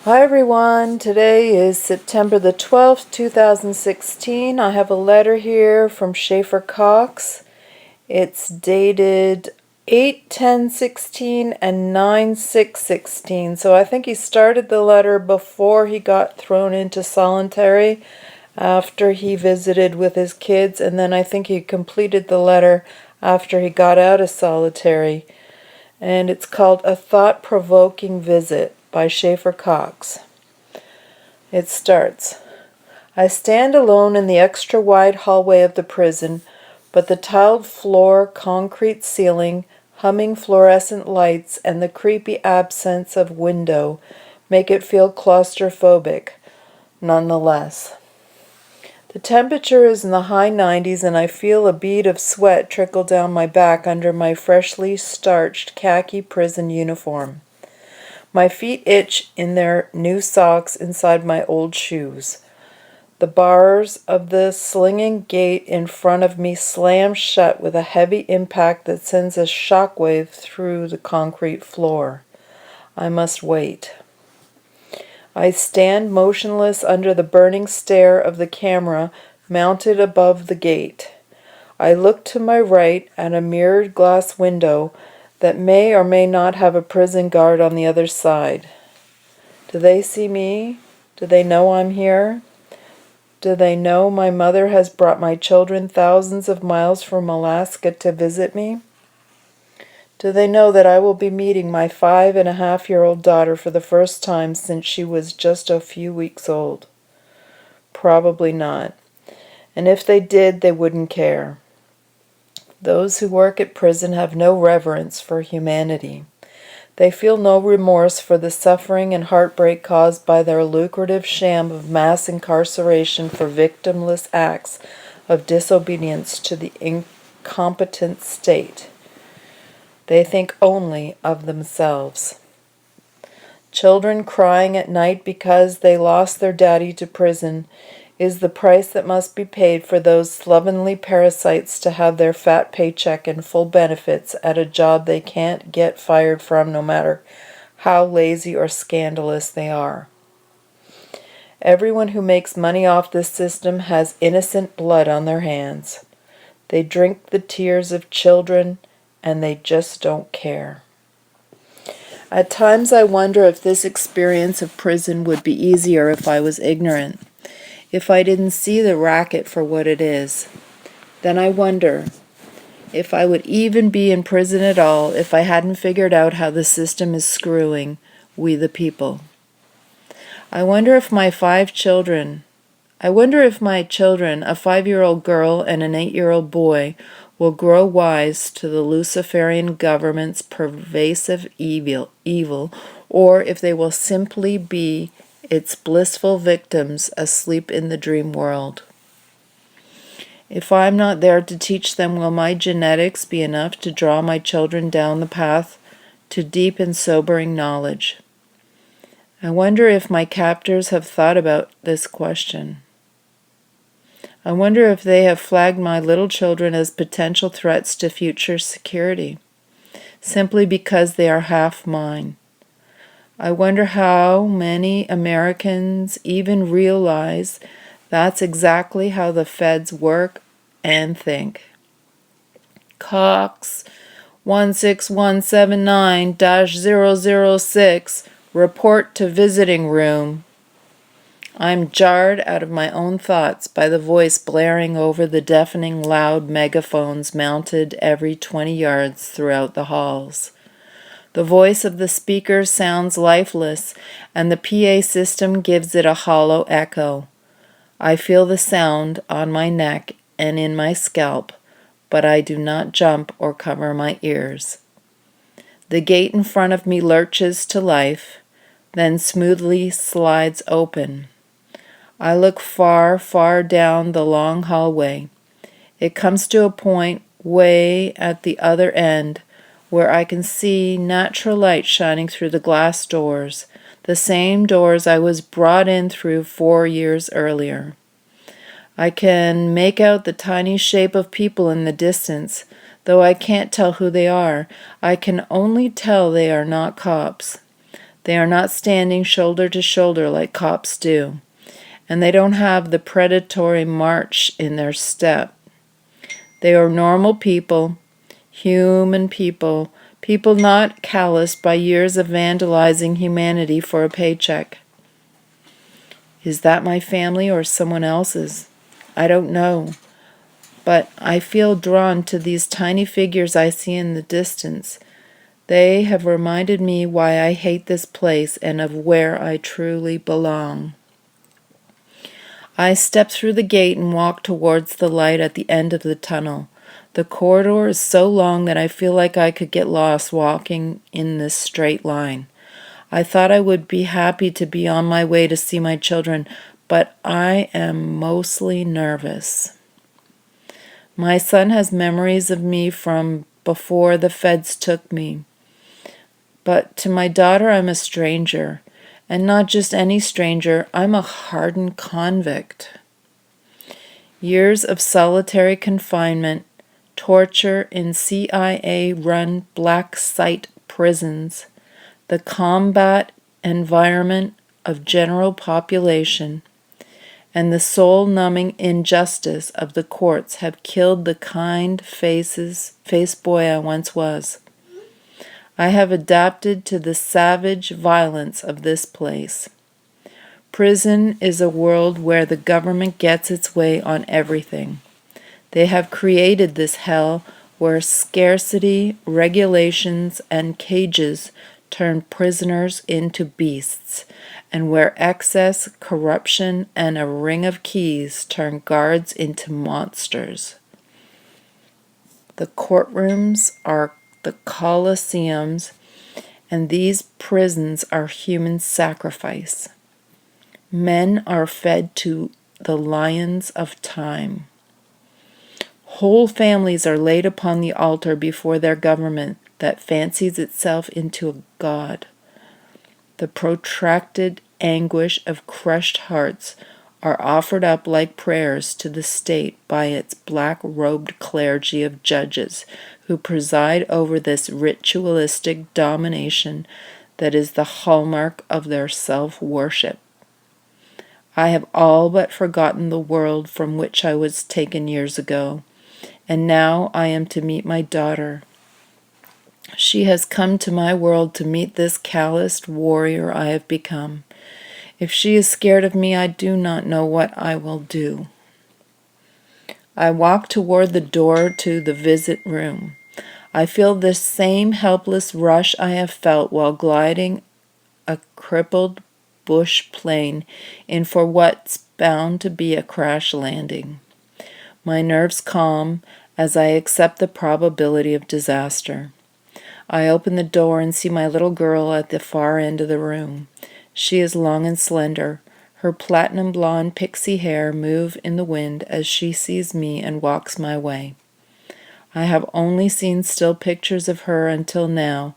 Hi everyone, today is September the 12th, 2016. I have a letter here from Schaeffer Cox. It's dated 8/10/16 and 9/6/16. So I think he started the letter before he got thrown into solitary after he visited with his kids, and then I think he completed the letter after he got out of solitary. And it's called A Thought-Provoking Visit by Schaeffer Cox. It starts, I stand alone in the extra-wide hallway of the prison, but the tiled floor, concrete ceiling, humming fluorescent lights, and the creepy absence of window make it feel claustrophobic, nonetheless. The temperature is in the high 90s, and I feel a bead of sweat trickle down my back under my freshly starched khaki prison uniform. My feet itch in their new socks inside my old shoes. The bars of the slinging gate in front of me slam shut with a heavy impact that sends a shockwave through the concrete floor. I must wait. I stand motionless under the burning stare of the camera mounted above the gate. I look to my right at a mirrored glass window that may or may not have a prison guard on the other side. Do they see me? Do they know I'm here? Do they know my mother has brought my children thousands of miles from Alaska to visit me? Do they know that I will be meeting my 5.5-year-old daughter for the first time since she was just a few weeks old? Probably not. And if they did, they wouldn't care. Those who work at prison have no reverence for humanity. They feel no remorse for the suffering and heartbreak caused by their lucrative sham of mass incarceration for victimless acts of disobedience to the incompetent state. They think only of themselves. Children crying at night because they lost their daddy to prison is the price that must be paid for those slovenly parasites to have their fat paycheck and full benefits at a job they can't get fired from no matter how lazy or scandalous they are. Everyone who makes money off this system has innocent blood on their hands. They drink the tears of children, and they just don't care. At times I wonder if this experience of prison would be easier if I was ignorant, if I didn't see the racket for what it is. Then I wonder if I would even be in prison at all if I hadn't figured out how the system is screwing we the people. I wonder if my children, a 5-year-old girl and an 8-year-old boy, will grow wise to the Luciferian government's pervasive evil, or if they will simply be its blissful victims asleep in the dream world. If I'm not there to teach them, will my genetics be enough to draw my children down the path to deep and sobering knowledge? I wonder if my captors have thought about this question. I wonder if they have flagged my little children as potential threats to future security, simply because they are half mine. I wonder how many Americans even realize that's exactly how the feds work and think. Cox 16179-006, report to visiting room. I'm jarred out of my own thoughts by the voice blaring over the deafening loud megaphones mounted every 20 yards throughout the halls. The voice of the speaker sounds lifeless, and the PA system gives it a hollow echo. I feel the sound on my neck and in my scalp, but I do not jump or cover my ears. The gate in front of me lurches to life, then smoothly slides open. I look far, far down the long hallway. It comes to a point way at the other end where I can see natural light shining through the glass doors, the same doors I was brought in through 4 years earlier. I can make out the tiny shape of people in the distance, though I can't tell who they are. I can only tell they are not cops. They are not standing shoulder to shoulder like cops do, and they don't have the predatory march in their step. They are normal people, human people, people not calloused by years of vandalizing humanity for a paycheck. Is that my family or someone else's? I don't know. But I feel drawn to these tiny figures I see in the distance. They have reminded me why I hate this place and of where I truly belong. I step through the gate and walk towards the light at the end of the tunnel. The corridor is so long that I feel like I could get lost walking in this straight line. I thought I would be happy to be on my way to see my children, but I am mostly nervous. My son has memories of me from before the feds took me. But to my daughter, I'm a stranger. And not just any stranger, I'm a hardened convict. Years of solitary confinement, torture in CIA-run black site prisons, the combat environment of general population, and the soul-numbing injustice of the courts have killed the kind face boy I once was. I have adapted to the savage violence of this place. Prison is a world where the government gets its way on everything. They have created this hell where scarcity, regulations, and cages turn prisoners into beasts, and where excess, corruption, and a ring of keys turn guards into monsters. The courtrooms are the coliseums, and these prisons are human sacrifice. Men are fed to the lions of time. Whole families are laid upon the altar before their government that fancies itself into a god. The protracted anguish of crushed hearts are offered up like prayers to the state by its black-robed clergy of judges who preside over this ritualistic domination that is the hallmark of their self-worship. I have all but forgotten the world from which I was taken years ago, and now I am to meet my daughter. She has come to my world to meet this calloused warrior I have become. If she is scared of me, I do not know what I will do. I walk toward the door to the visit room. I feel the same helpless rush I have felt while gliding a crippled bush plane in for what's bound to be a crash landing. My nerves calm as I accept the probability of disaster. I open the door and see my little girl at the far end of the room. She is long and slender. Her platinum blonde pixie hair move in the wind as she sees me and walks my way. I have only seen still pictures of her until now,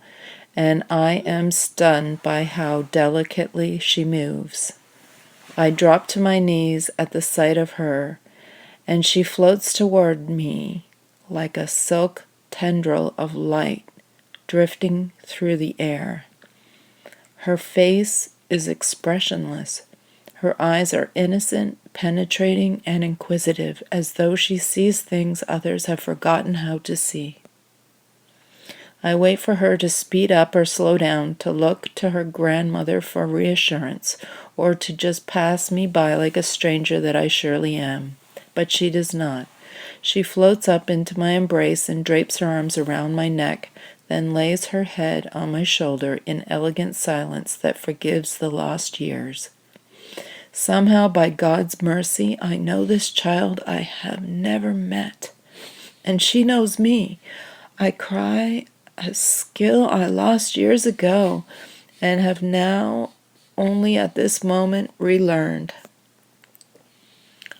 and I am stunned by how delicately she moves. I drop to my knees at the sight of her, and she floats toward me like a silk tendril of light drifting through the air. Her face is expressionless. Her eyes are innocent, penetrating, and inquisitive, as though she sees things others have forgotten how to see. I wait for her to speed up or slow down, to look to her grandmother for reassurance, or to just pass me by like a stranger that I surely am. But she does not. She floats up into my embrace and drapes her arms around my neck, then lays her head on my shoulder in elegant silence that forgives the lost years. Somehow, by God's mercy, I know this child I have never met, and she knows me. I cry a skill I lost years ago and have now only at this moment relearned.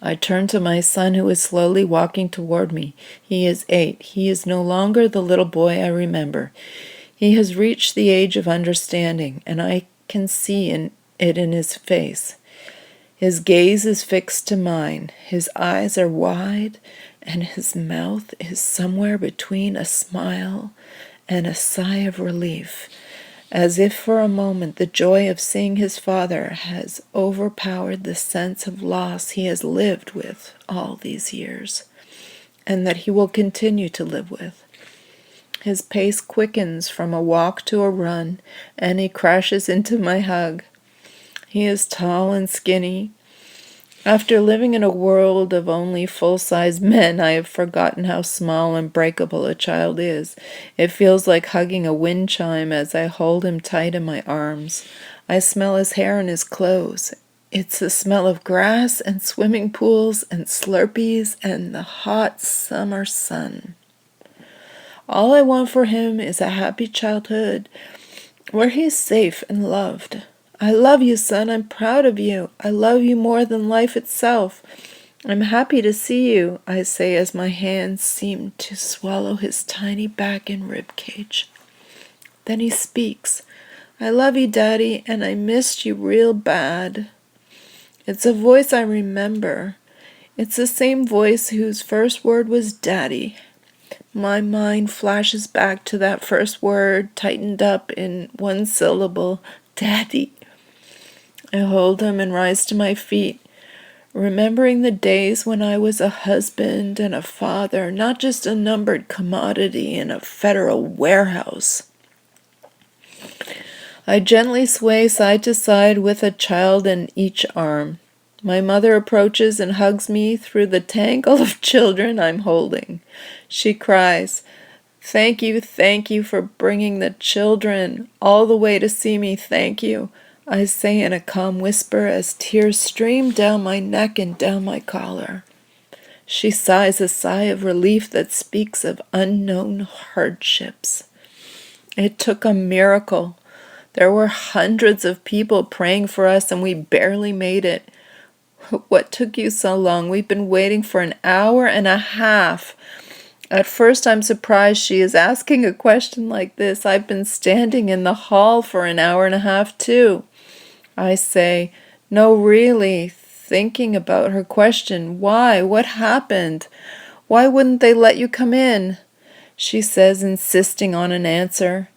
I turn to my son, who is slowly walking toward me. He is 8. He is no longer the little boy I remember. He has reached the age of understanding, and I can see it in his face. His gaze is fixed to mine. His eyes are wide, and his mouth is somewhere between a smile and a sigh of relief, as if for a moment the joy of seeing his father has overpowered the sense of loss he has lived with all these years, and that he will continue to live with. His pace quickens from a walk to a run, and he crashes into my hug. He is tall and skinny. After living in a world of only full-size men, I have forgotten how small and breakable a child is. It feels like hugging a wind chime as I hold him tight in my arms. I smell his hair and his clothes. It's the smell of grass and swimming pools and Slurpees and the hot summer sun. All I want for him is a happy childhood where he is safe and loved. I love you, son. I'm proud of you. I love you more than life itself. I'm happy to see you, I say as my hands seem to swallow his tiny back and rib cage. Then he speaks. I love you, Daddy, and I missed you real bad. It's a voice I remember. It's the same voice whose first word was Daddy. My mind flashes back to that first word, tightened up in one syllable, Daddy. I hold him and rise to my feet, remembering the days when I was a husband and a father, not just a numbered commodity in a federal warehouse. I gently sway side to side with a child in each arm. My mother approaches and hugs me through the tangle of children I'm holding. She cries, thank you for bringing the children all the way to see me, thank you, I say in a calm whisper as tears stream down my neck and down my collar. She sighs a sigh of relief that speaks of unknown hardships. It took a miracle. There were hundreds of people praying for us and we barely made it. What took you so long? We've been waiting for an hour and a half. At first I'm surprised she is asking a question like this. I've been standing in the hall for an hour and a half too. I say, no, really, thinking about her question. Why? What happened? Why wouldn't they let you come in? She says, insisting on an answer.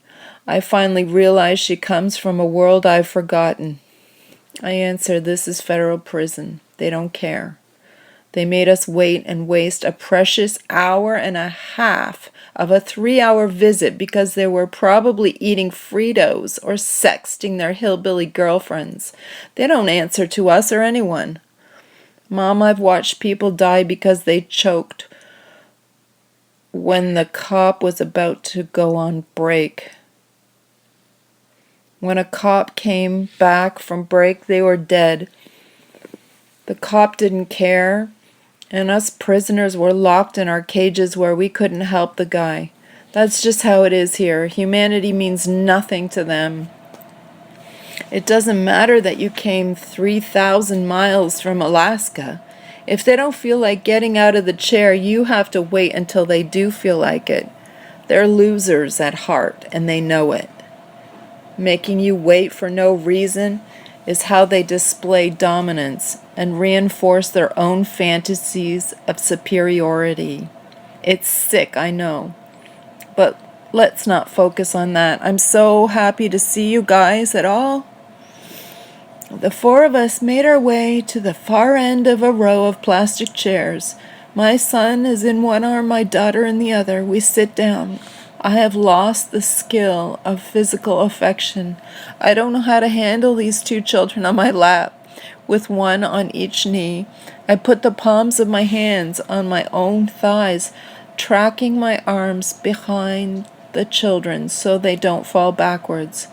I finally realize she comes from a world I've forgotten. I answer, this is federal prison. They don't care. They made us wait and waste a precious hour and a half of a 3-hour visit because they were probably eating Fritos or sexting their hillbilly girlfriends. They don't answer to us or anyone. Mom, I've watched people die because they choked when the cop was about to go on break. When a cop came back from break, they were dead. The cop didn't care, and us prisoners were locked in our cages where we couldn't help the guy. That's just how it is here. Humanity means nothing to them. It doesn't matter that you came 3,000 miles from Alaska. If they don't feel like getting out of the chair, you have to wait until they do feel like it. They're losers at heart, and they know it. Making you wait for no reason is how they display dominance and reinforce their own fantasies of superiority. It's sick, I know, but let's not focus on that. I'm so happy to see you guys at all. The 4 of us made our way to the far end of a row of plastic chairs. My son is in one arm, my daughter in the other. We sit down. I have lost the skill of physical affection. I don't know how to handle these 2 children on my lap, with one on each knee. I put the palms of my hands on my own thighs, tracking my arms behind the children so they don't fall backwards.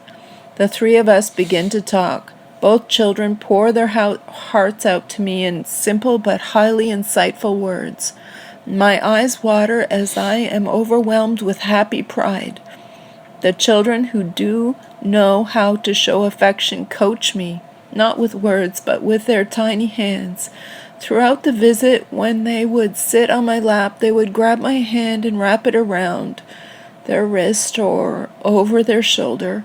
The 3 of us begin to talk. Both children pour their hearts out to me in simple but highly insightful words. My eyes water as I am overwhelmed with happy pride. The children who do know how to show affection coach me, not with words, but with their tiny hands. Throughout the visit, when they would sit on my lap, they would grab my hand and wrap it around their wrist or over their shoulder,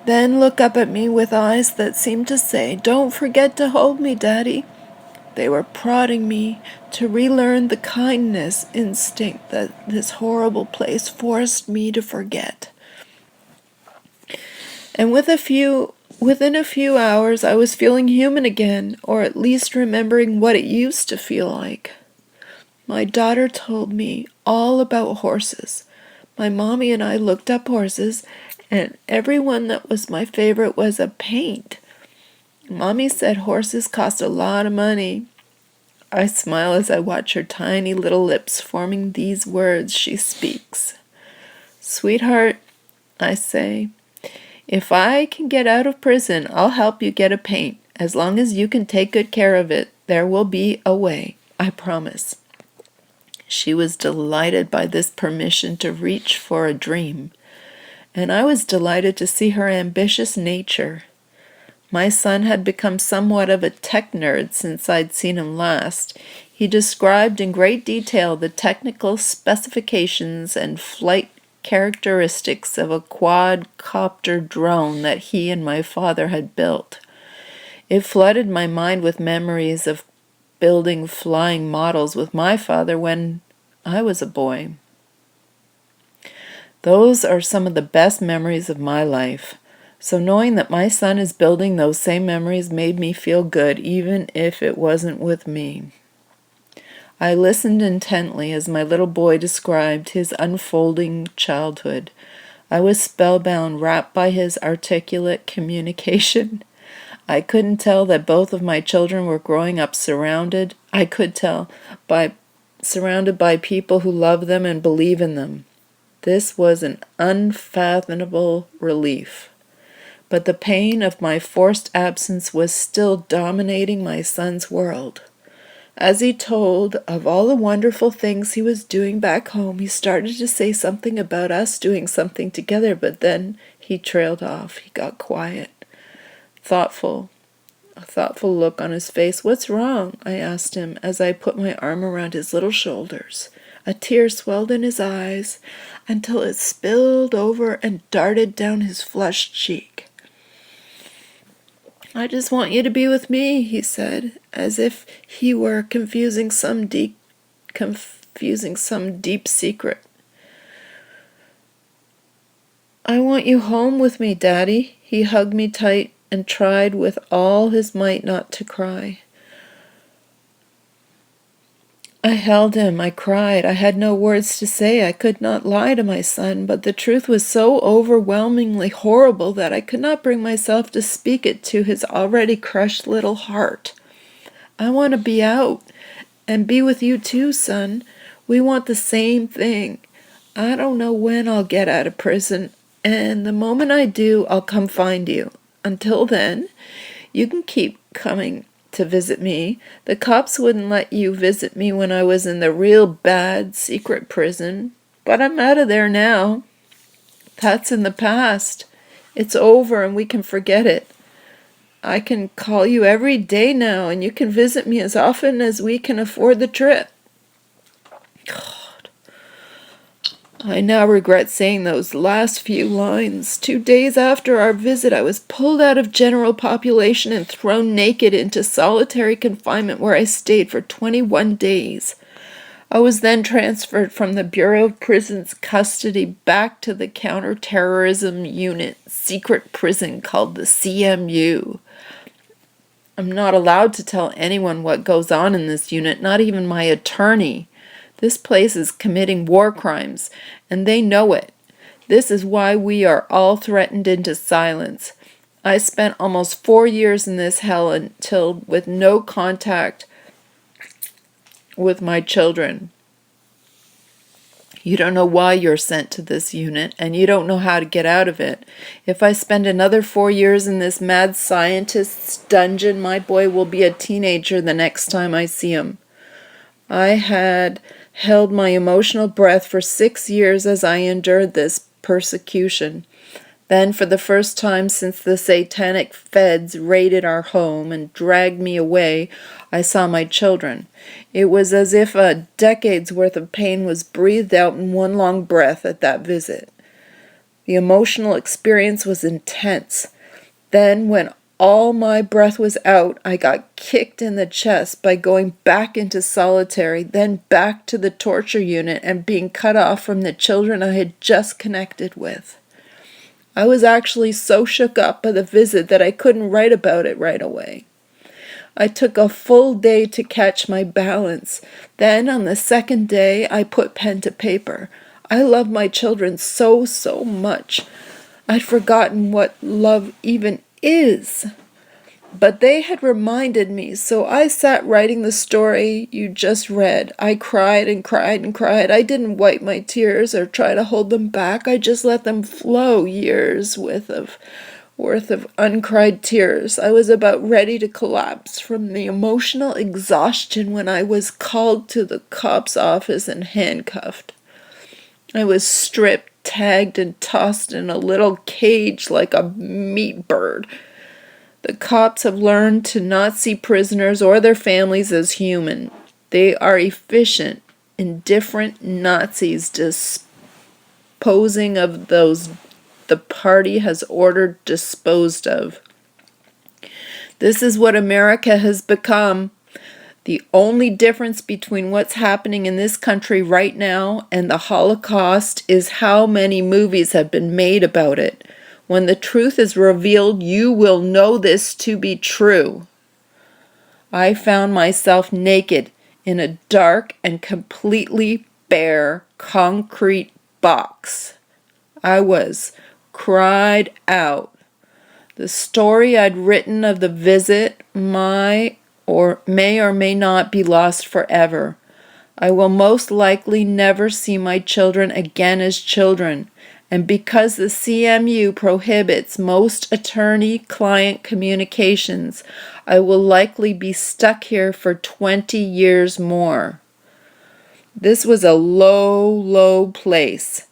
then look up at me with eyes that seemed to say, "Don't forget to hold me, Daddy." They were prodding me to relearn the kindness instinct that this horrible place forced me to forget. And within a few hours, I was feeling human again, or at least remembering what it used to feel like. My daughter told me all about horses. My mommy and I looked up horses, and every one that was my favorite was a paint. Mommy said horses cost a lot of money. I smile as I watch her tiny little lips forming these words she speaks. Sweetheart, I say, if I can get out of prison, I'll help you get a paint. As long as you can take good care of it, there will be a way, I promise. She was delighted by this permission to reach for a dream, and I was delighted to see her ambitious nature. My son had become somewhat of a tech nerd since I'd seen him last. He described in great detail the technical specifications and flight characteristics of a quadcopter drone that he and my father had built. It flooded my mind with memories of building flying models with my father when I was a boy. Those are some of the best memories of my life. So knowing that my son is building those same memories made me feel good, even if it wasn't with me. I listened intently as my little boy described his unfolding childhood. I was spellbound, wrapped by his articulate communication. I couldn't tell that both of my children were growing up surrounded by people who love them and believe in them. This was an unfathomable relief. But the pain of my forced absence was still dominating my son's world. As he told of all the wonderful things he was doing back home, he started to say something about us doing something together, but then he trailed off. He got quiet, a thoughtful look on his face. "What's wrong?" I asked him as I put my arm around his little shoulders. A tear swelled in his eyes until it spilled over and darted down his flushed cheek. "I just want you to be with me," he said, as if he were confusing some deep secret. "I want you home with me, Daddy." He hugged me tight and tried with all his might not to cry. I held him. I cried. I had no words to say. I could not lie to my son, but the truth was so overwhelmingly horrible that I could not bring myself to speak it to his already crushed little heart. "I want to be out and be with you too, son. We want the same thing. I don't know when I'll get out of prison, and the moment I do, I'll come find you. Until then, you can keep coming to visit me. The cops wouldn't let you visit me when I was in the real bad secret prison, but I'm out of there now. That's in the past. It's over and we can forget it. I can call you every day now, and you can visit me as often as we can afford the trip." I now regret saying those last few lines. 2 days after our visit, I was pulled out of general population and thrown naked into solitary confinement, where I stayed for 21 days. I was then transferred from the Bureau of Prisons custody back to the Counterterrorism Unit secret prison called the CMU. I'm not allowed to tell anyone what goes on in this unit, not even my attorney. This place is committing war crimes, and they know it. This is why we are all threatened into silence. I spent almost 4 years in this hell until with no contact with my children. You don't know why you're sent to this unit, and you don't know how to get out of it. If I spend another 4 years in this mad scientist's dungeon, my boy will be a teenager the next time I see him. I had held my emotional breath for 6 years as I endured this persecution. Then, for the first time since the satanic feds raided our home and dragged me away, I saw my children. It was as if a decade's worth of pain was breathed out in one long breath at that visit. The emotional experience was intense. Then, when all my breath was out, I got kicked in the chest by going back into solitary, then back to the torture unit and being cut off from the children I had just connected with. I was actually so shook up by the visit that I couldn't write about it right away. I took a full day to catch my balance. Then, on the second day, I put pen to paper. I love my children so, so much. I'd forgotten what love even is. But they had reminded me, so I sat writing the story you just read. I cried and cried and cried. I didn't wipe my tears or try to hold them back. I just let them flow, years worth of uncried tears. I was about ready to collapse from the emotional exhaustion when I was called to the cop's office and handcuffed. I was stripped, tagged, and tossed in a little cage like a meat bird. The cops have learned to not see prisoners or their families as human. They are efficient, indifferent Nazis disposing of those the party has ordered disposed of. This is what America has become. The only difference between what's happening in this country right now and the Holocaust is how many movies have been made about it. When the truth is revealed, you will know this to be true. I found myself naked in a dark and completely bare concrete box. I was cried out. The story I'd written of the visit may or may not be lost forever. I will most likely never see my children again as children, and because the CMU prohibits most attorney-client communications, I will likely be stuck here for 20 years more. This was a low, low place.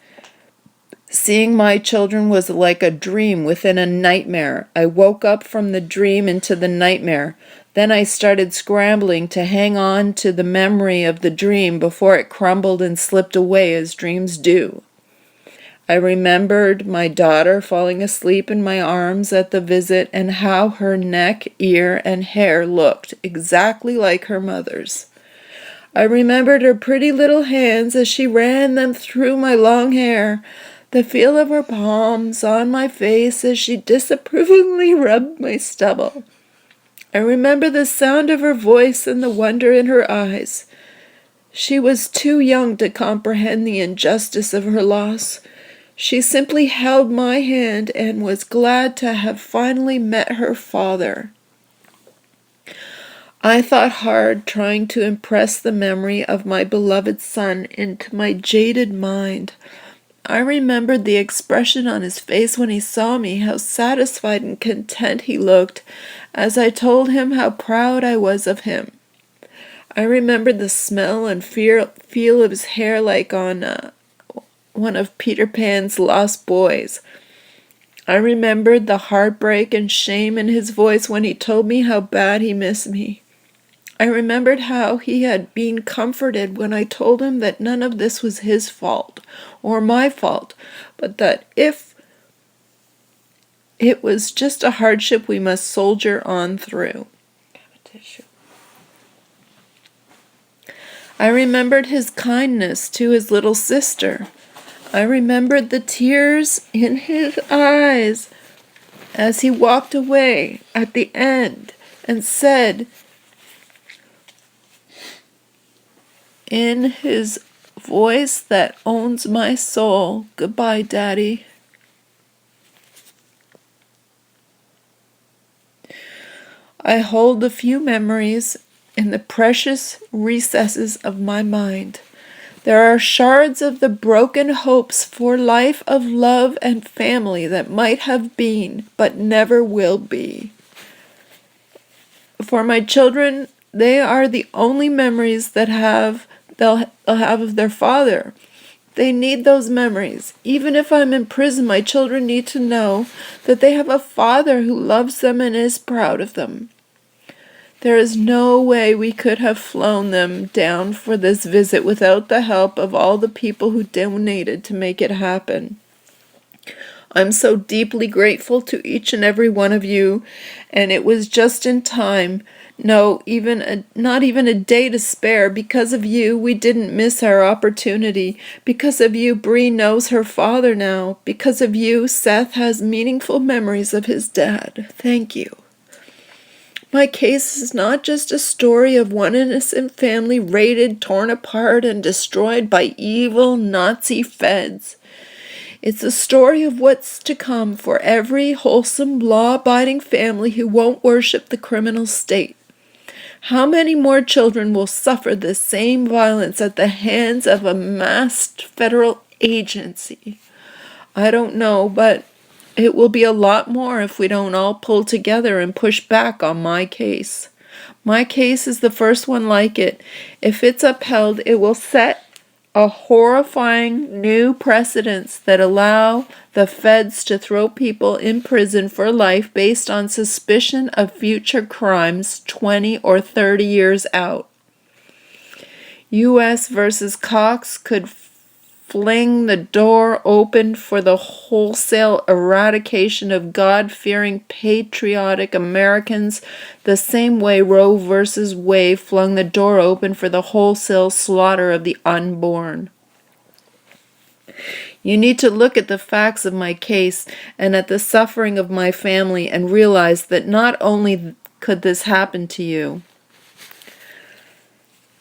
Seeing my children was like a dream within a nightmare. I woke up from the dream into the nightmare. Then I started scrambling to hang on to the memory of the dream before it crumbled and slipped away as dreams do. I remembered my daughter falling asleep in my arms at the visit and how her neck, ear, and hair looked exactly like her mother's. I remembered her pretty little hands as she ran them through my long hair, the feel of her palms on my face as she disapprovingly rubbed my stubble. I remember the sound of her voice and the wonder in her eyes. She was too young to comprehend the injustice of her loss. She simply held my hand and was glad to have finally met her father. I thought hard, trying to impress the memory of my beloved son into my jaded mind. I remembered the expression on his face when he saw me, how satisfied and content he looked, as I told him how proud I was of him. I remembered the smell and feel of his hair like on one of Peter Pan's lost boys. I remembered the heartbreak and shame in his voice when he told me how bad he missed me. I remembered how he had been comforted when I told him that none of this was his fault or my fault, but that if it was just a hardship we must soldier on through. I remembered his kindness to his little sister. I remembered the tears in his eyes as he walked away at the end and said in his voice that owns my soul, "Goodbye, Daddy." I hold a few memories in the precious recesses of my mind. There are shards of the broken hopes for life of love and family that might have been, but never will be. For my children, they are the only memories that they'll have of their father. They need those memories. Even if I'm in prison, my children need to know that they have a father who loves them and is proud of them. There is no way we could have flown them down for this visit without the help of all the people who donated to make it happen. I'm so deeply grateful to each and every one of you, and it was just in time. No, not even a day to spare. Because of you, we didn't miss our opportunity. Because of you, Bree knows her father now. Because of you, Seth has meaningful memories of his dad. Thank you. My case is not just a story of one innocent family raided, torn apart, and destroyed by evil Nazi feds. It's a story of what's to come for every wholesome, law-abiding family who won't worship the criminal state. How many more children will suffer the same violence at the hands of a masked federal agency? I don't know, but it will be a lot more if we don't all pull together and push back on my case. My case is the first one like it. If it's upheld, it will set a horrifying new precedence that allow the feds to throw people in prison for life based on suspicion of future crimes 20 or 30 years out. U.S. versus Cox could fling the door open for the wholesale eradication of God-fearing patriotic Americans the same way Roe versus Wade flung the door open for the wholesale slaughter of the unborn. You need to look at the facts of my case and at the suffering of my family and realize that not only could this happen to you,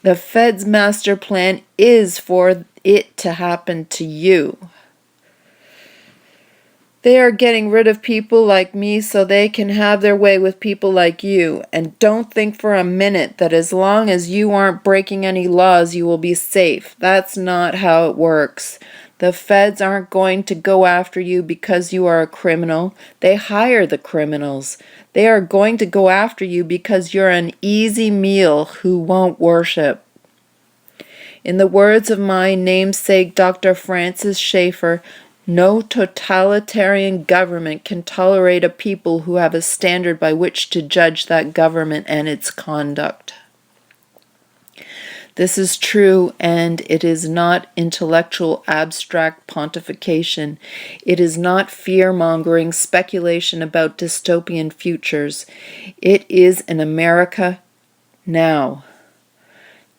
the Fed's master plan is for it to happen to you. They are getting rid of people like me so they can have their way with people like you. And don't think for a minute that as long as you aren't breaking any laws, you will be safe. That's not how it works. The feds aren't going to go after you because you are a criminal. They hire the criminals. They are going to go after you because you're an easy meal who won't worship. In the words of my namesake, Dr. Francis Schaeffer, no totalitarian government can tolerate a people who have a standard by which to judge that government and its conduct. This is true, and it is not intellectual abstract pontification. It is not fear-mongering speculation about dystopian futures. It is an America now.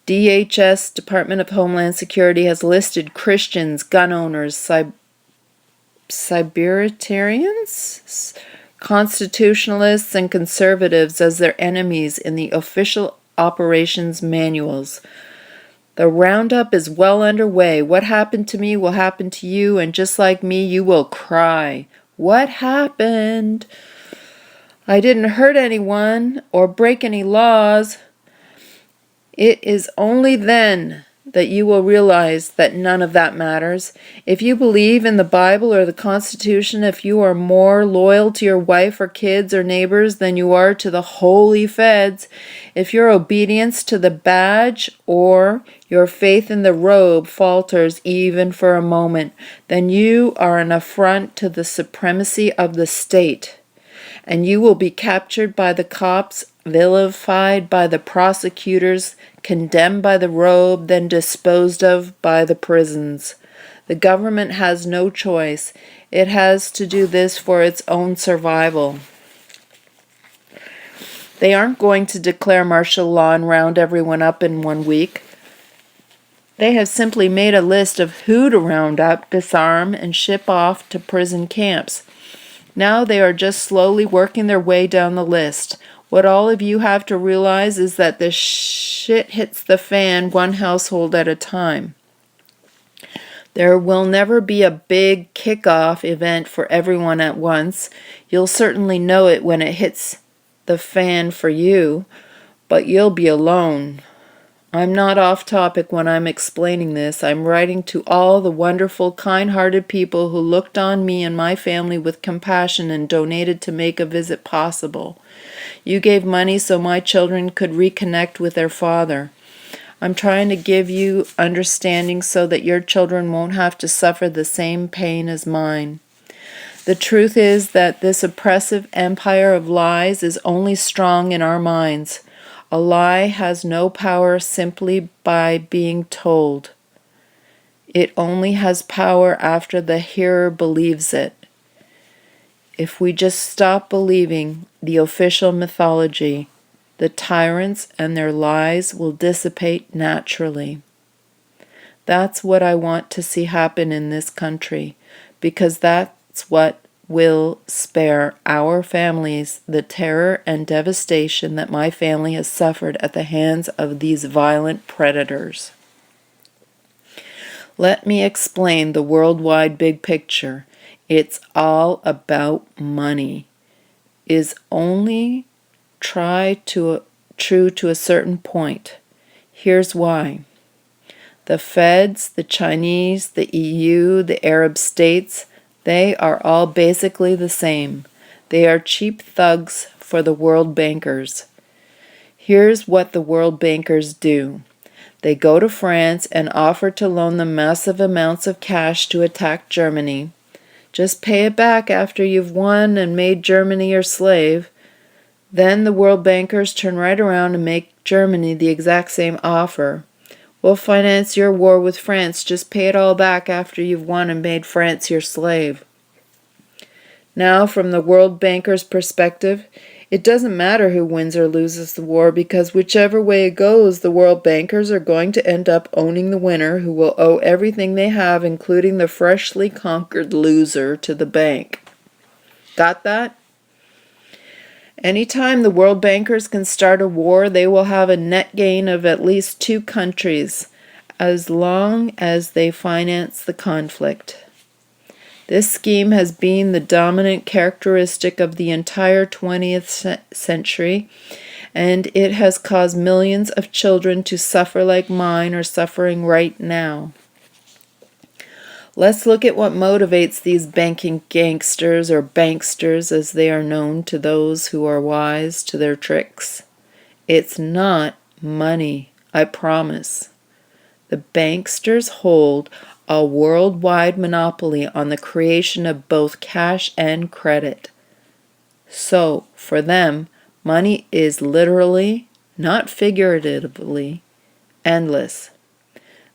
DHS, Department of Homeland Security, has listed Christians, gun owners, Siberians, constitutionalists, and conservatives as their enemies in the official operations manuals. The roundup is well underway. What happened to me will happen to you, and just like me, you will cry. What happened? I didn't hurt anyone or break any laws. It is only then that you will realize that none of that matters. If you believe in the Bible or the Constitution, if you are more loyal to your wife or kids or neighbors than you are to the holy feds, if your obedience to the badge or your faith in the robe falters even for a moment, then you are an affront to the supremacy of the state, and you will be captured by the cops, vilified by the prosecutors, condemned by the robe, then disposed of by the prisons. The government has no choice. It has to do this for its own survival. They aren't going to declare martial law and round everyone up in 1 week. They have simply made a list of who to round up, disarm, and ship off to prison camps. Now they are just slowly working their way down the list. What all of you have to realize is that the shit hits the fan one household at a time. There will never be a big kickoff event for everyone at once. You'll certainly know it when it hits the fan for you, but you'll be alone. I'm not off topic when I'm explaining this. I'm writing to all the wonderful, kind-hearted people who looked on me and my family with compassion and donated to make a visit possible. You gave money so my children could reconnect with their father. I'm trying to give you understanding so that your children won't have to suffer the same pain as mine. The truth is that this oppressive empire of lies is only strong in our minds. A lie has no power simply by being told. It only has power after the hearer believes it. If we just stop believing the official mythology, the tyrants and their lies will dissipate naturally. That's what I want to see happen in this country, because that's what will spare our families the terror and devastation that my family has suffered at the hands of these violent predators. Let me explain the worldwide big picture. It's all about money. Is only true to a certain point. Here's why. The Feds, the Chinese, the EU, the Arab states, they are all basically the same. They are cheap thugs for the world bankers. Here's what the world bankers do. They go to France and offer to loan them massive amounts of cash to attack Germany. Just pay it back after you've won and made Germany your slave. Then the world bankers turn right around and make Germany the exact same offer. We'll finance your war with France. Just pay it all back after you've won and made France your slave. Now, from the world banker's perspective, it doesn't matter who wins or loses the war, because whichever way it goes, the world bankers are going to end up owning the winner, who will owe everything they have, including the freshly conquered loser, to the bank. Got that? Anytime the world bankers can start a war, they will have a net gain of at least 2 countries, as long as they finance the conflict. This scheme has been the dominant characteristic of the entire 20th century, and it has caused millions of children to suffer like mine are suffering right now. Let's look at what motivates these banking gangsters, or banksters as they are known to those who are wise to their tricks. It's not money, I promise. The banksters hold a worldwide monopoly on the creation of both cash and credit. So, for them, money is literally, not figuratively, endless.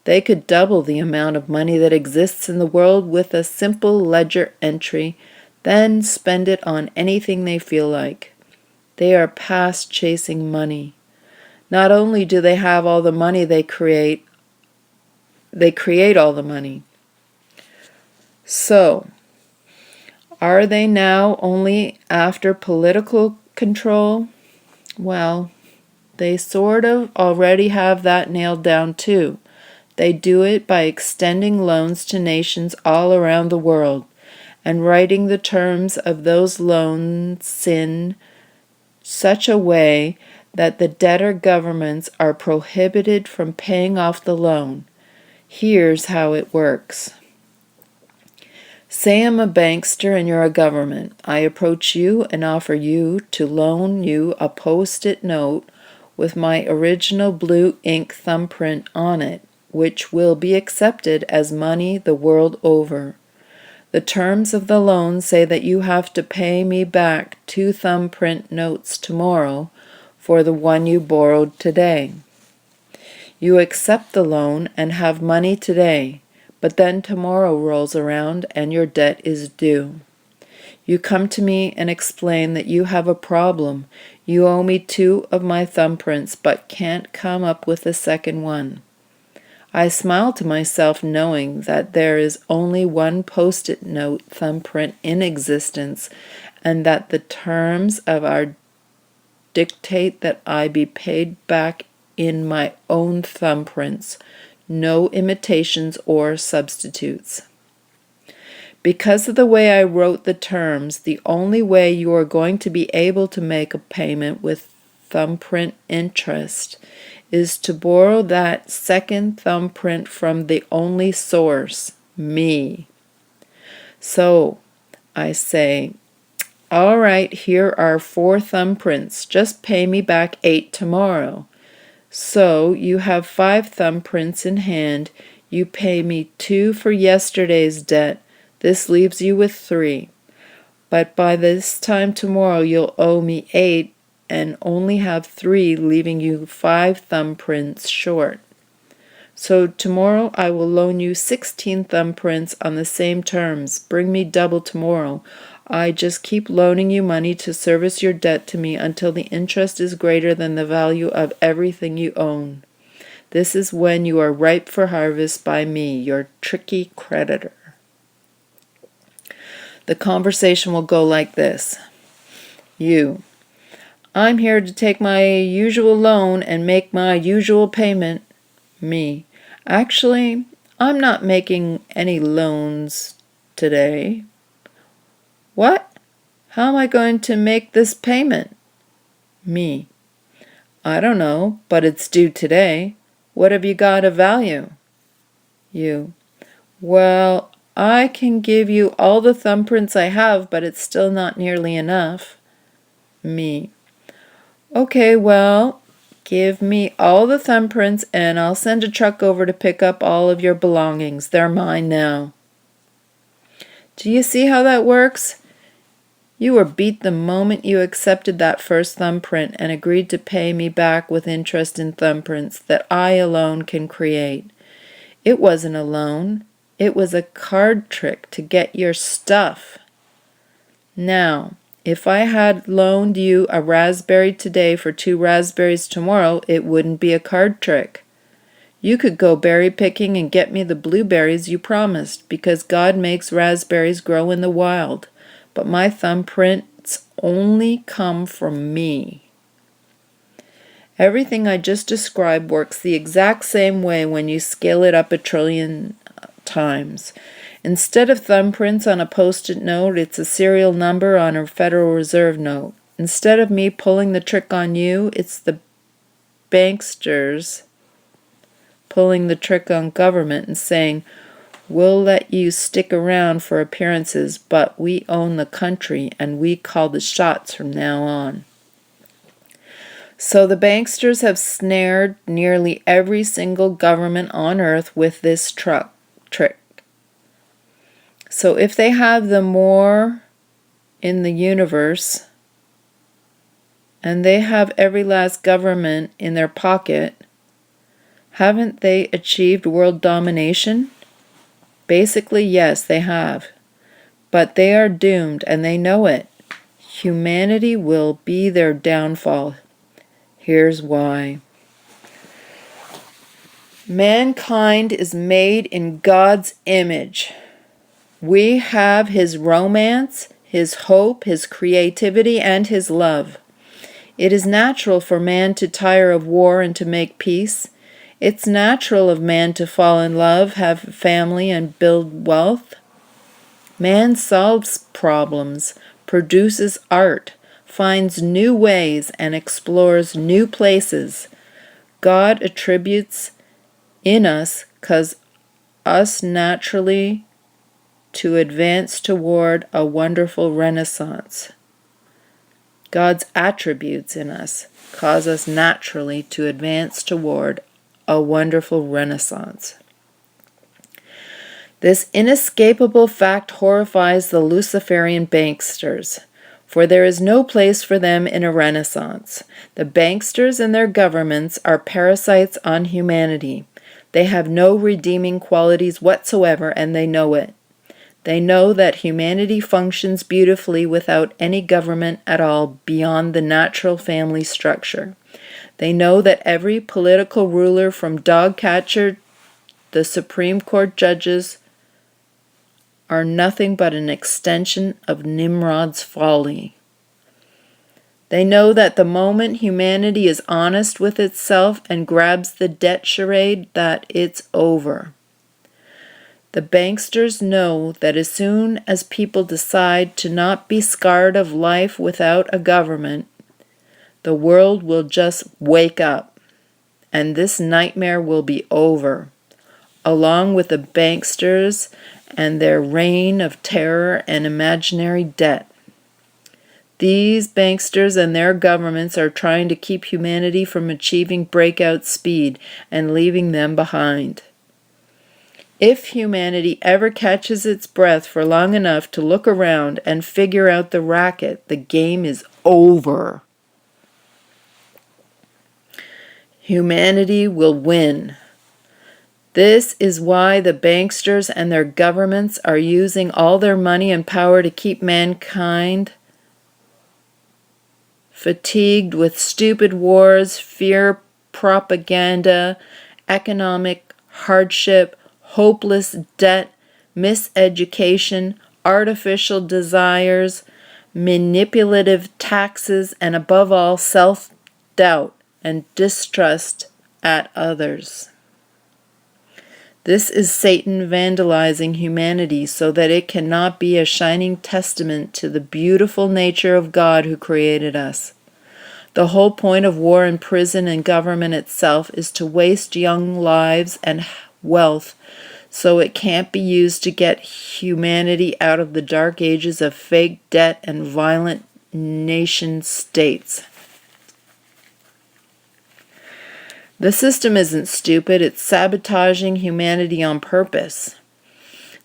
They could double the amount of money that exists in the world with a simple ledger entry, then spend it on anything they feel like. They are past chasing money. Not only do they have all the money they create all the money. So, are they now only after political control? Well, they sort of already have that nailed down too. They do it by extending loans to nations all around the world and writing the terms of those loans in such a way that the debtor governments are prohibited from paying off the loan. Here's how it works. Say I'm a bankster and you're a government. I approach you and offer you to loan you a post-it note with my original blue ink thumbprint on it, which will be accepted as money the world over. The terms of the loan say that you have to pay me back 2 thumbprint notes tomorrow for the one you borrowed today. You accept the loan and have money today, but then tomorrow rolls around and your debt is due. You come to me and explain that you have a problem. You owe me 2 of my thumbprints, but can't come up with a second one. I smile to myself knowing that there is only one post-it note thumbprint in existence, and that the terms of our dictate that I be paid back in my own thumbprints, no imitations or substitutes. Because of the way I wrote the terms, the only way you are going to be able to make a payment with thumbprint interest is to borrow that second thumbprint from the only source, me. So, I say, all right, here are 4 thumbprints. Just pay me back 8 tomorrow. So, you have 5 thumbprints in hand. You pay me 2 for yesterday's debt. This leaves you with 3. But by this time tomorrow, you'll owe me 8 and only have 3, leaving you 5 thumbprints short. So tomorrow I will loan you 16 thumbprints on the same terms. Bring me double tomorrow. I just keep loaning you money to service your debt to me until the interest is greater than the value of everything you own. This is when you are ripe for harvest by me, your tricky creditor. The conversation will go like this. You: I'm here to take my usual loan and make my usual payment. Me: actually, I'm not making any loans today. What? How am I going to make this payment? Me: I don't know, but it's due today. What have you got of value? You: well, I can give you all the thumbprints I have, but it's still not nearly enough. Me: okay, well, give me all the thumbprints and I'll send a truck over to pick up all of your belongings. They're mine now. Do you see how that works? You were beat the moment you accepted that first thumbprint and agreed to pay me back with interest in thumbprints that I alone can create. It wasn't a loan. It was a card trick to get your stuff. Now, if I had loaned you a raspberry today for 2 raspberries tomorrow, it wouldn't be a card trick. You could go berry picking and get me the blueberries you promised, because God makes raspberries grow in the wild. But my thumbprints only come from me. Everything I just described works the exact same way when you scale it up 1,000,000,000,000 times. Instead of thumbprints on a post-it note, it's a serial number on a Federal Reserve note. Instead of me pulling the trick on you, it's the banksters pulling the trick on government and saying, we'll let you stick around for appearances, but we own the country and we call the shots from now on. So the banksters have snared nearly every single government on earth with this trick. So if they have the more in the universe, and they have every last government in their pocket, haven't they achieved world domination? Basically, yes, they have. But they are doomed, and they know it. Humanity will be their downfall. Here's why. Mankind is made in God's image. We have His romance, His hope, His creativity, and His love. It is natural for man to tire of war and to make peace. It's natural of man to fall in love, have a family, and build wealth. Man solves problems, produces art, finds new ways, and explores new places. God attributes in us, cause us naturally to advance toward a wonderful renaissance. God's attributes in us cause us naturally to advance toward a wonderful renaissance. This inescapable fact horrifies the Luciferian banksters, for there is no place for them in a renaissance. The banksters and their governments are parasites on humanity. They have no redeeming qualities whatsoever, and they know it. They know that humanity functions beautifully without any government at all beyond the natural family structure. They know that every political ruler from dog catcher, the Supreme Court judges, are nothing but an extension of Nimrod's folly. They know that the moment humanity is honest with itself and grabs the debt charade, that it's over. The banksters know that as soon as people decide to not be scarred of life without a government, the world will just wake up, and this nightmare will be over, along with the banksters and their reign of terror and imaginary debt. These banksters and their governments are trying to keep humanity from achieving breakout speed and leaving them behind. If humanity ever catches its breath for long enough to look around and figure out the racket, the game is over. Humanity will win. This is why the banksters and their governments are using all their money and power to keep mankind fatigued with stupid wars, fear propaganda, economic hardship, hopeless debt, miseducation, artificial desires, manipulative taxes, and above all, self-doubt and distrust at others. This is Satan vandalizing humanity so that it cannot be a shining testament to the beautiful nature of God who created us. The whole point of war and prison and government itself is to waste young lives and wealth so it can't be used to get humanity out of the dark ages of fake debt and violent nation states. The system isn't stupid, it's sabotaging humanity on purpose.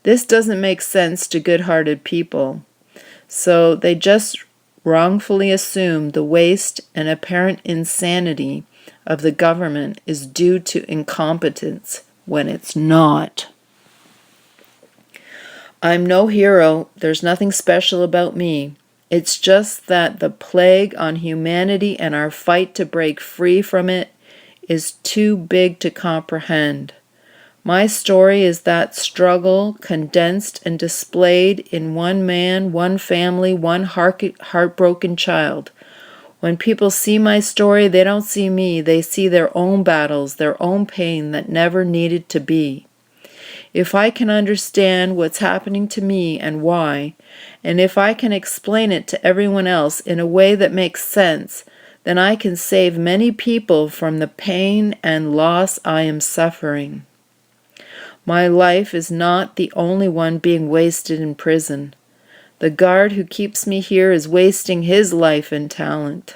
This doesn't make sense to good-hearted people, so they just wrongfully assume the waste and apparent insanity of the government is due to incompetence when it's not. I'm no hero, there's nothing special about me. It's just that the plague on humanity and our fight to break free from it is too big to comprehend. My story is that struggle condensed and displayed in one man, one family, one heartbroken child. When people see my story, they don't see me. They see their own battles, their own pain that never needed to be. If I can understand what's happening to me and why, and if I can explain it to everyone else in a way that makes sense, then I can save many people from the pain and loss I am suffering. My life is not the only one being wasted in prison. The guard who keeps me here is wasting his life and talent.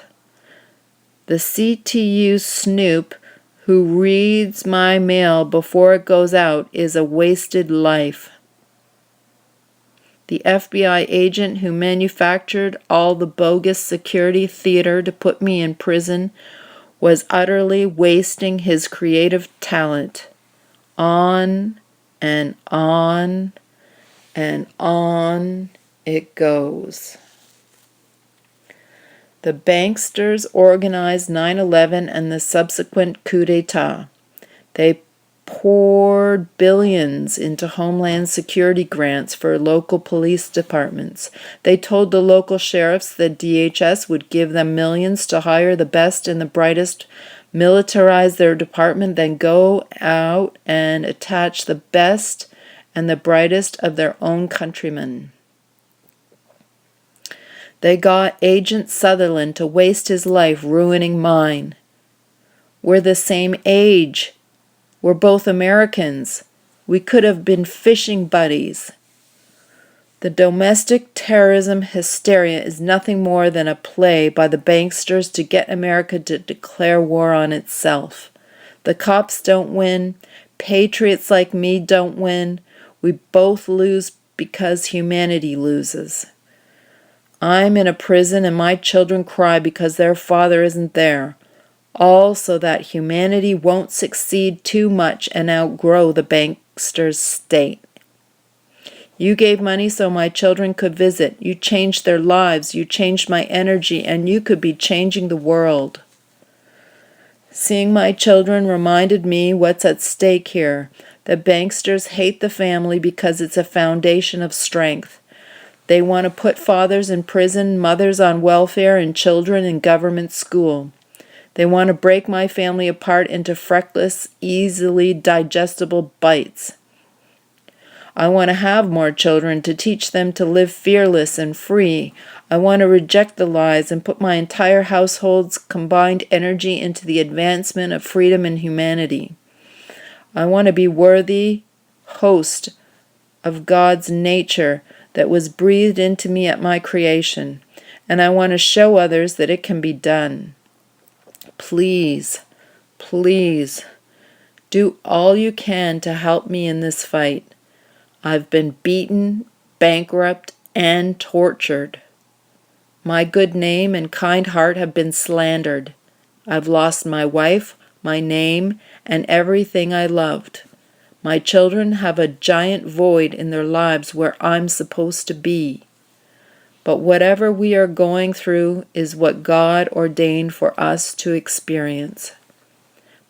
The CTU snoop who reads my mail before it goes out is a wasted life. The FBI agent who manufactured all the bogus security theater to put me in prison was utterly wasting his creative talent. On and on and on it goes. The banksters organized 9/11 and the subsequent coup d'etat. They poured billions into Homeland Security grants for local police departments. They told the local sheriffs that DHS would give them millions to hire the best and the brightest, militarize their department, then go out and attach the best and the brightest of their own countrymen. They got Agent Sutherland to waste his life ruining mine. We're the same age. We're both Americans. We could have been fishing buddies. The domestic terrorism hysteria is nothing more than a play by the banksters to get America to declare war on itself. The cops don't win. Patriots like me don't win. We both lose because humanity loses. I'm in a prison and my children cry because their father isn't there. All so that humanity won't succeed too much and outgrow the bankster's state. You gave money so my children could visit. You changed their lives. You changed my energy, and you could be changing the world. Seeing my children reminded me what's at stake here. The banksters hate the family because it's a foundation of strength. They want to put fathers in prison, mothers on welfare, and children in government school. They want to break my family apart into feckless, easily digestible bites. I want to have more children to teach them to live fearless and free. I want to reject the lies and put my entire household's combined energy into the advancement of freedom and humanity. I want to be worthy host of God's nature that was breathed into me at my creation, and I want to show others that it can be done. Please, please, do all you can to help me in this fight. I've been beaten, bankrupt, and tortured. My good name and kind heart have been slandered. I've lost my wife, my name, and everything I loved. My children have a giant void in their lives where I'm supposed to be. But whatever we are going through is what God ordained for us to experience.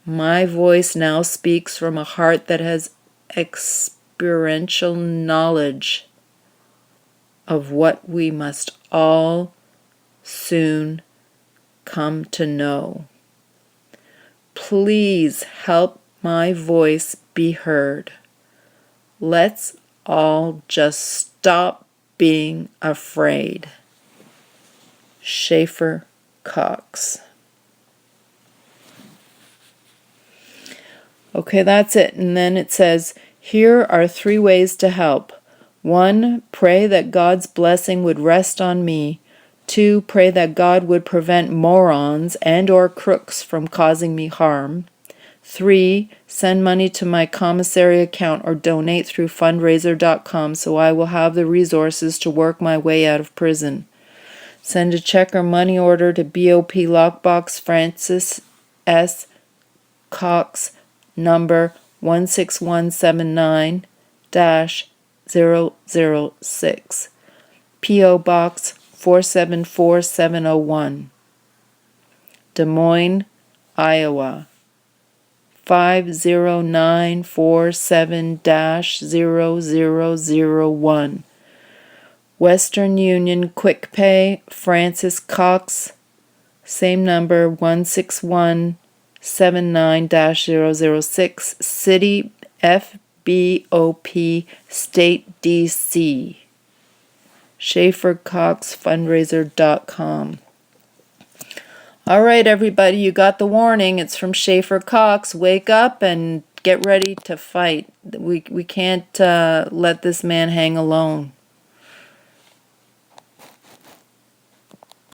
My voice now speaks from a heart that has experiential knowledge of what we must all soon come to know. Please help my voice be heard. Let's all just stop being afraid. Schaeffer Cox. Okay, that's it. And then it says, here are 3 ways to help. 1, pray that God's blessing would rest on me. 2, pray that God would prevent morons and or crooks from causing me harm. 3, send money to my commissary account or donate through fundraiser.com so I will have the resources to work my way out of prison. Send a check or money order to BOP Lockbox Francis S. Cox, number 16179-006. P.O. Box 474701. Des Moines, Iowa 50947-0001. Western Union Quick Pay, Francis Cox, same number 16179-006, City FBOP, State DC. SchaefferCoxFundraiser.com. All right, everybody, you got the warning. It's from Schaeffer Cox. Wake up and get ready to fight. We can't let this man hang alone.